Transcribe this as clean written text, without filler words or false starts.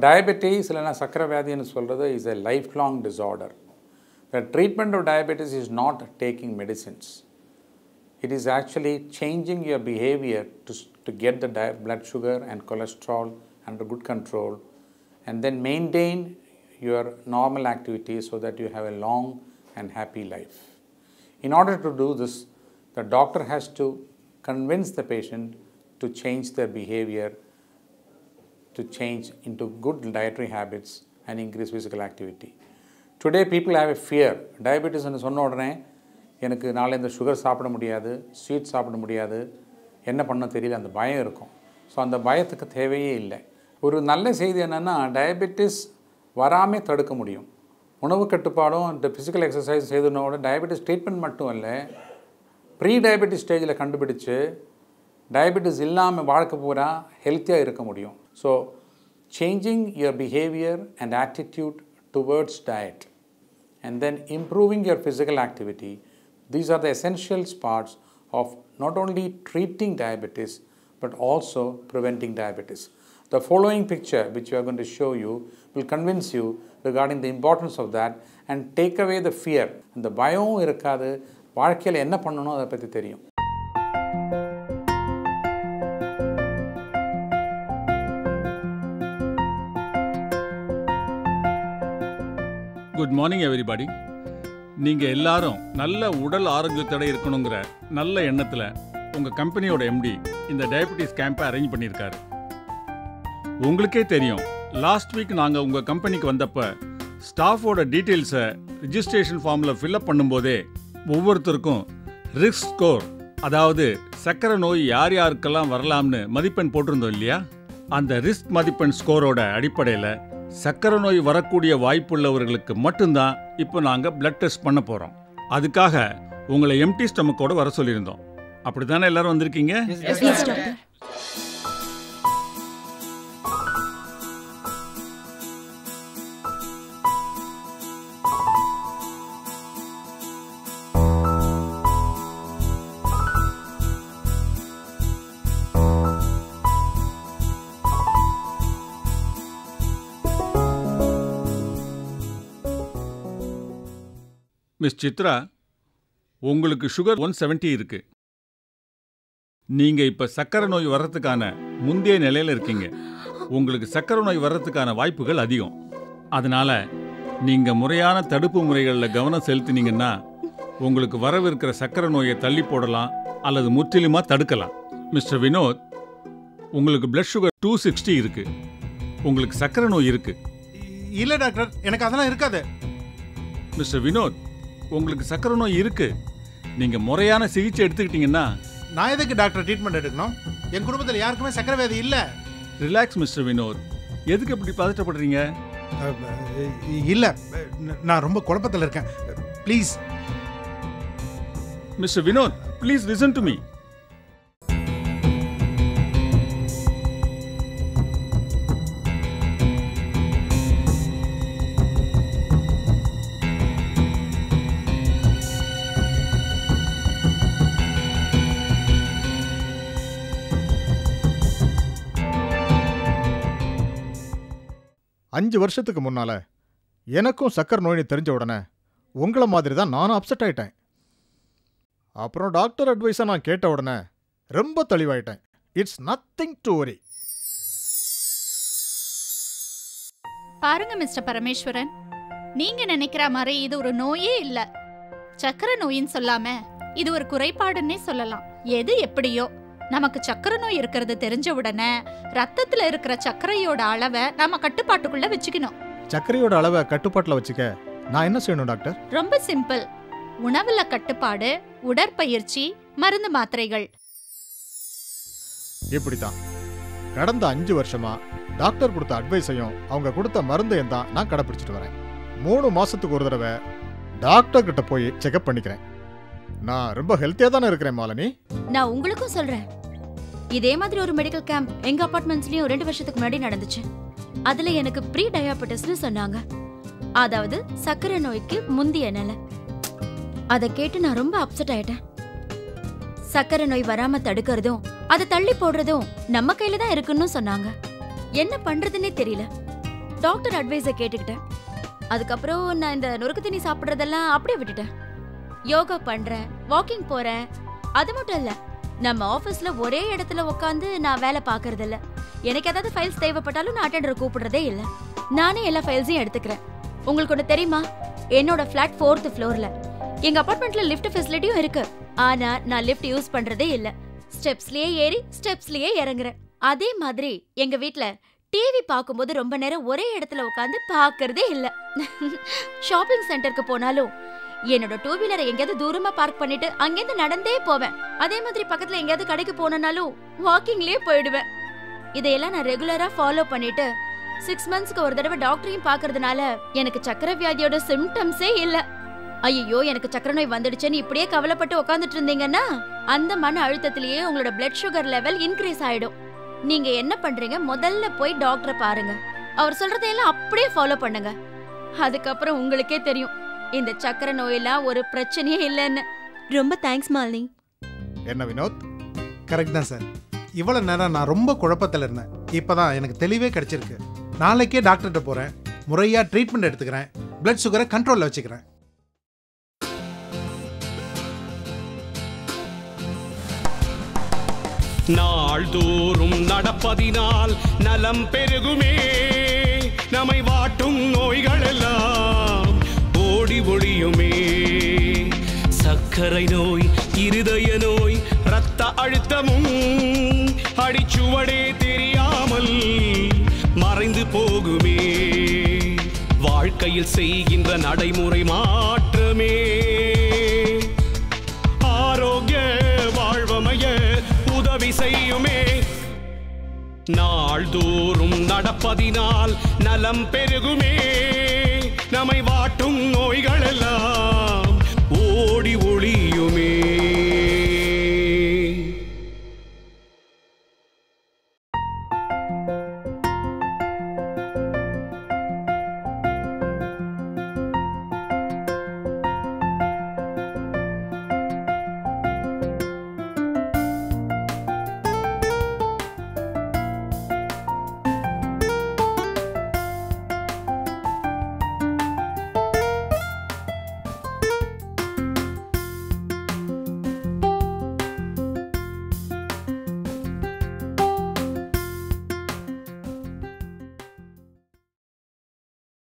Diabetes இல்லைனா சக்கரை வியாதின்னு சொல்கிறது is a lifelong disorder. The treatment of diabetes is not taking medicines. It is actually changing your behavior to get the blood sugar and cholesterol under good control and then maintain your normal activities so that you have a long and happy life. In order to do this, the doctor has to convince the patient to change their behavior, to change into good dietary habits and increase physical activity. Today people have a fear. Diabetes ன்னு சொன்ன உடனே எனக்கு நாளை இந்த sugar சாப்பிட முடியாது, sweet சாப்பிட முடியாது, என்ன பண்ண தெரியல, அந்த பயம் இருக்கும். ஸோ அந்த பயத்துக்கு தேவையே இல்லை. ஒரு நல்ல செய்தி என்னென்னா, டயபெட்டிஸ் வராமல் தடுக்க முடியும். உணவு கட்டுப்பாடும் இந்த ஃபிசிக்கல் எக்ஸசைஸ் செய்தனோட டயபெட்டிஸ் ட்ரீட்மெண்ட் மட்டும் இல்லை, ப்ரீ டயபெட்டிஸ் ஸ்டேஜில் கண்டுபிடிச்சு டயபெட்டிஸ் இல்லாமல் வாழ்க்கை பூரா ஹெல்த்தியாக இருக்க முடியும். So changing your behaviour and attitude towards diet and then improving your physical activity, these are the essential parts of not only treating diabetes but also preventing diabetes. The following picture which we are going to show you will convince you regarding the importance of that and take away the fear. அந்த பயம் இருக்காது, வாழ்க்கையில் என்ன பண்ணணும் அதை பற்றி தெரியும். Good morning everybody. நீங்கள் எல்லாரும் நல்ல உடல் ஆரோக்கியத்தோட இருக்கணுங்கிற நல்ல எண்ணத்தில் உங்கள் கம்பெனியோட எம்டி இந்த டயபெட்டிஸ் கேம்பை அரேஞ்ச் பண்ணியிருக்காரு. உங்களுக்கே தெரியும், லாஸ்ட் வீக் நாங்கள் உங்கள் கம்பெனிக்கு வந்தப்போ ஸ்டாஃபோட டீட்டெயில்ஸை ரிஜிஸ்ட்ரேஷன் ஃபார்மில் ஃபில்அப் பண்ணும்போதே ஒவ்வொருத்தருக்கும் ரிஸ்க் ஸ்கோர், அதாவது சக்கரை நோய் யார் யாருக்கெல்லாம் வரலாம்னு மதிப்பெண் போட்டிருந்தோம் இல்லையா? அந்த ரிஸ்க் மதிப்பெண் ஸ்கோரோட அடிப்படையில் சக்கரை நோய் வரக்கூடிய வாய்ப்புள்ளவர்களுக்கு மட்டும்தான் இப்போ நாங்கள் பிளட் டெஸ்ட் பண்ண போகிறோம். அதுக்காக உங்களை எம்டி ஸ்டமக்கோட வர சொல்லியிருந்தோம். அப்படி தானே எல்லாரும் வந்திருக்கீங்க? மிஸ் சித்ரா, உங்களுக்கு சுகர் 170 இருக்கு. நீங்க இப்ப சக்கரை நோய் வர்றதுக்கான முந்தைய நிலையில இருக்கீங்க. உங்களுக்கு சக்கரை நோய் வர்றதுக்கான வாய்ப்புகள் அதிகம். அதனால நீங்க முறையான தடுப்பு முறைகளில் கவனம் செலுத்தினீங்கன்னா உங்களுக்கு வரவிருக்கிற சக்கரை நோயை தள்ளி போடலாம் அல்லது முற்றிலுமா தடுக்கலாம். மிஸ்டர் வினோத், உங்களுக்கு பிளட் சுகர் 260 இருக்கு. உங்களுக்கு சக்கரை நோய் இருக்கு. இல்ல டாக்டர், எனக்கு அதெல்லாம் இருக்காது. மிஸ்டர் வினோத், உங்களுக்கு சக்கரை நோய் இருக்கு. நீங்க முறையான சிகிச்சை எடுத்துக்கிட்டீங்கன்னா. நான் எதுக்கு டாக்டர் ட்ரீட்மெண்ட் எடுக்கணும்? என் குடும்பத்தில் யாருக்குமே சக்கரை வியாதி இல்ல. Relax mister Vinod. எதுக்கு இப்படி பதட்டப்படுறீங்க? இல்ல, நான் ரொம்ப குழப்பத்தில் இருக்கேன். Please mister Vinod, please listen to me. அஞ்சு வருஷத்துக்கு முன்னால எனக்கும் சக்கரை நோய்னு தெரிஞ்ச உடனே உங்களை மாதிரி தான் நானும் அப்செட் ஆயிட்டேன். அப்புறம் டாக்டர் அட்வைஸை நான் கேட்ட உடனே ரொம்ப தெளிவாயிட்டேன். It's nothing to worry. பாருங்க மிஸ்டர் பரமேஸ்வரன், நீங்க நினைக்கிற மாதிரி இது ஒரு நோயே இல்ல. சக்கரை நோயின்னு சொல்லாம இது ஒரு குறைபாடுன்னே சொல்லலாம். எது எப்படியோ, நமக்கு சக்கரை நோய் இருக்கிறது தெரிஞ்ச உடனே ரத்தத்துல இருக்கிற சர்க்கரையோட அளவை நாம கட்டுப்பாட்டுக்குள்ள வச்சுக்கணும். சர்க்கரையோட அளவை கட்டுப்பாட்டுல வச்சுக்க நான் என்ன செய்யணும் டாக்டர்? ரொம்ப சிம்பிள். உணவுல கட்டுப்பாடு, உடற்பயிற்சி, மருந்து மாத்திரைகள். இப்படித்தான் கடந்த 5 வருஷமா டாக்டர் கொடுத்த அட்வைஸையும் அவங்க கொடுத்த மருந்தையும் தான் நான் கடைபிடிச்சிட்டு வரேன். 3 மாசத்துக்கு ஒரு தடவை டாக்டர் கிட்ட போய் செக்அப் பண்ணிக்கிறேன். நான் ரொம்ப ஹெல்த்தியா தானே இருக்கிறேன் மாலினி. நான் உங்களுக்கும் சொல்றேன், இதே மாதிரி ஒரு மெடிக்கல் கேம்ப் எங்க அபார்ட்மெண்ட்ஸ்லயும் 2 வருஷத்துக்கு முன்னாடி நடந்துச்சு. அதுல எனக்கு ப்ரீ டயாபெட்டிஸ்னு சொன்னாங்க, அதாவது சக்கரை நோய்க்கு முந்திய நிலை. அதை கேட்டு நான் ரொம்ப அப்செட் ஆயிட்டேன். சக்கரை நோய் வராம தடுக்கிறதும் அதை தள்ளி போடுறதும் நம்ம கையில தான் இருக்குன்னு சொன்னாங்க. என்ன பண்றதுன்னே தெரியல. டாக்டர் அட்வைஸை கேட்டுக்கிட்டேன். அதுக்கப்புறம் நான் இந்த நொறுக்கு தண்ணி சாப்பிட்றதெல்லாம் அப்படியே விட்டுட்டேன். யோகா பண்றேன், வாக்கிங் போறேன். அது மட்டும் இல்ல, நம்ம ஆஃபீஸ்ல ஒரே இடத்துல உட்காந்து நான் வேலை பார்க்கறது இல்ல. எனக்கு ஏதாவது ஃபைல்ஸ் தேவைப்பட்டாலும் நான் அட்டெண்டரை கூப்பிடுறதே இல்ல. நானே எல்லா ஃபைல்ஸையும் எடுத்துக்கிறேன். உங்களுக்கு ஒன்று தெரியுமா, என்னோட ஃபிளாட் 4th ஃப்ளோர்ல. எங்க அபார்ட்மெண்ட்ல லிஃப்ட் ஃபெசிலிட்டியும் இருக்கு. ஆனா நான் லிஃப்ட் யூஸ் பண்றதே இல்ல. ஸ்டெப்ஸ்லயே ஏறி ஸ்டெப்ஸ்லயே இறங்குறேன். அதே மாதிரி எங்க வீட்ல டிவி பார்க்கும்போது ரொம்ப நேரம் ஒரே இடத்துல உட்காந்து பார்க்கறதே இல்ல. ஷாப்பிங் சென்டருக்கு போனாலும் என்னோட 2 வீலரை எங்கேயாவது தூரமா பார்க் பண்ணிட்டு அங்கேருந்து நடந்தே போவேன். அதே மாதிரி பக்கத்துல எங்கேயாவது கடைக்கு போனாலும் வாக்கிங்லயே போயிடுவேன். இதையெல்லாம் நான் ரெகுலரா ஃபாலோ பண்ணிட்டு 6 மந்த்ஸ்க்கு ஒரு தடவை டாக்டரையும் பார்க்கறதுனால எனக்கு சக்கரை வியாதியோட சிம்டம்ஸே இல்ல. ஐயோ எனக்கு சக்கரை நோய் வந்துடுச்சுன்னு இப்படியே கவலைப்பட்டு உட்காந்துட்டு இருந்தீங்கன்னா அந்த மன அழுத்தத்திலேயே உங்களோட பிளட் சுகர் லெவல் இன்க்ரீஸ் ஆயிடும். நீங்க என்ன பண்றீங்க, முதல்ல போய் டாக்டரை பாருங்க. அவர் சொல்றதையெல்லாம் அப்படியே ஃபாலோ பண்ணுங்க. அதுக்கப்புறம் உங்களுக்கே தெரியும் இந்த சக்கரை நோயெல்லாம் ஒரு பிரச்சனையே இல்லைன்னு. ரொம்ப தேங்க்ஸ் மாலினி. என்ன வினோத்? கரெக்ட் தான் சார். இவ்வளோ நேரம் நான் ரொம்ப குழப்பத்தில் இருந்தேன். இப்போதான் எனக்கு தெளிவே கிடைச்சிருக்கு. நாளைக்கே டாக்டர்கிட்ட போகிறேன், முறையாக ட்ரீட்மெண்ட் எடுத்துக்கிறேன், பிளட் சுகரை கண்ட்ரோலில் வச்சுக்கிறேன். நாள்தோறும் நடப்பதினால் நலம் பெருகுமே, நம்மை வாட்டும் நோய்கள் எல்லாம் ஓடி ஒழியுமே. சர்க்கரை நோய், இருதய நோய், இரத்த அழுத்தமும் அடிச்சுவடே தெரியாமல் மறைந்து போகுமே. வாழ்க்கையில் செய்கின்ற நடைமுறை மாற்றமே ஆரோக்கிய வாழ்வமைய உதவி செய்யுமே. நாள்தோறும் நடப்பதினால் நலம் பெருகுமே, நம்மை வாட்டும் நோய்கள் எல்லாம்